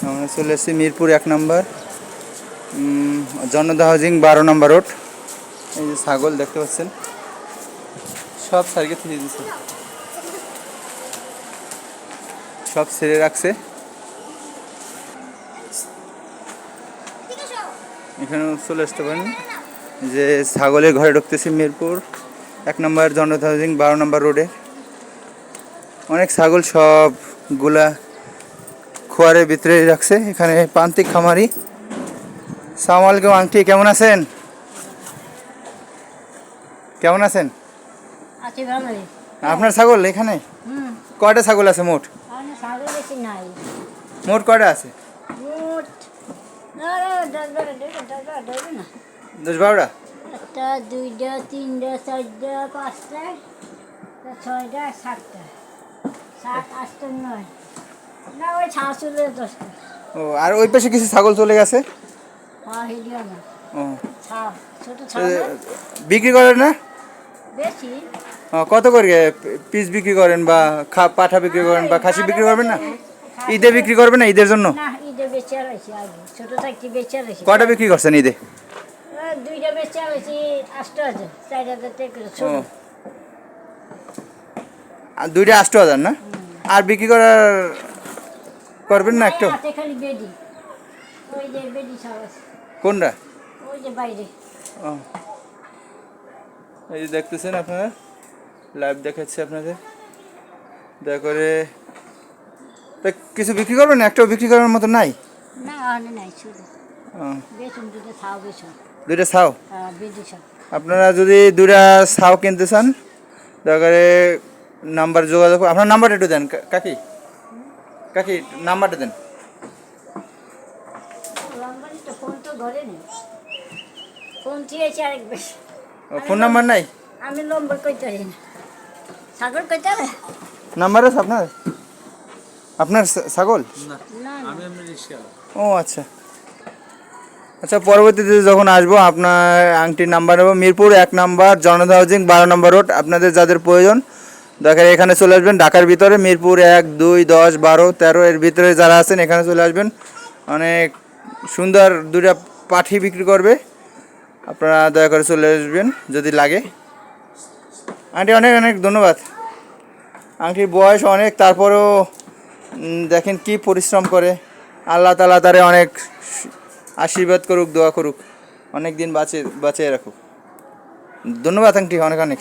আমরা চলে এসেছি মিরপুর 1 নম্বর জনতা হাউজিং 12 নম্বর রোড। এই যে ছাগল দেখতে পাচ্ছেন, সব সারিকে ফিরে দিচ্ছে, সব ছেড়ে রাখছে। এখানে চলে আসতে পারেন। যে ছাগলের ঘরে ঢুকতেছি মিরপুর 1 নম্বর জনতা হাউজিং 12 নম্বর রোডে। অনেক ছাগল সবগুলা খোয়ারের ভিতরে রাখছে। এখানে প্রান্তিক খামারি। সালাম আলাইকুম আন্টি, কেমন আছেন? কেমন আছেন? আপনার ছাগল এখানে কয়টা ছাগল আছে মোট? মোট কয়টা আছে? 10-12টা। 2টা 3টা 4টা 5টা 6টা 7টা 7 8টা 9 না ওই ছাগলের 10টা। ও, আর ওই পাশে কিছু ছাগল চলে গেছে। হ্যাঁ হিলিয়া না। ও, ছোট ছাগল বিক্রি করেন না? বেশি। কত করে পিস বিক্রি করেন, বা পাঠা বিক্রি করেন, বা খাসি বিক্রি করবেন না? ঈদে বিক্রি করবেন না? ঈদের জন্য না ঈদে বেচে রাখছি, আগে ছোট থাকতে বেচে রাখছি। কয়টা বিক্রি করছেন ঈদে? 2টা বেচে রাখছি 8,000 4,000 টাকা করে ছোট। আর 2টা 8,000 না? আর বিক্রি করবেন না একটু? হাতে খালি বেডি, ওই যে বেডি ছাগল কোনটা? ওই যে বাইরে। এই যে দেখতেছেন আপনারা, লাইভ দেখাচ্ছি আপনাদের। দয়া করে তা কিছু বিক্রি করবেন না? একটাও বিক্রি করার মতো নাই? না নাই ছোট বেচুন, 2টা ছাও বেচুন। 2টা ছাও? হ্যাঁ বেডি ছাও। আপনারা যদি 2টা ছাও কিনতে চান, দয়া করে নাম্বার যোগাযোগ। আপনার নাম্বারটা একটু দেন কাকি, কাকি নাম্বারটা দেন। ফোন তো ঘরে নেই, ফোন চেয়েছি আরেক বেশি। ফোন নাম্বার নাই? আমি নম্বর কইতে পারি না। ছাগল কইতে হবে নাম্বার আছে আপনার? আপনার ছাগল? না আমি এমনি রিক্সাওয়ালা। ও আচ্ছা আচ্ছা, পরবর্তীতে যখন আসবো আপনার আংটির নাম্বার নেবো। মিরপুর 1 নম্বর জনতা হাউজিং 12 নম্বর রোড। আপনাদের যাদের প্রয়োজন দেখেন এখানে চলে আসবেন। ঢাকার ভিতরে মিরপুর 1, 2, 10, 12, 13 এর ভিতরে যারা আছেন এখানে চলে আসবেন। অনেক সুন্দর 2টা পাঠি বিক্রি করবে, আপনারা দয়া করে চলে আসবেন যদি লাগে। আন্টি অনেক অনেক ধন্যবাদ। আংটির বয়স অনেক, তারপরেও দেখেন কি পরিশ্রম করে। আল্লাহ তাআলা তারে অনেক আশীর্বাদ করুক, দোয়া করুক, অনেক দিন বাঁচিয়ে রাখুক। ধন্যবাদ আংটি, অনেক অনেক।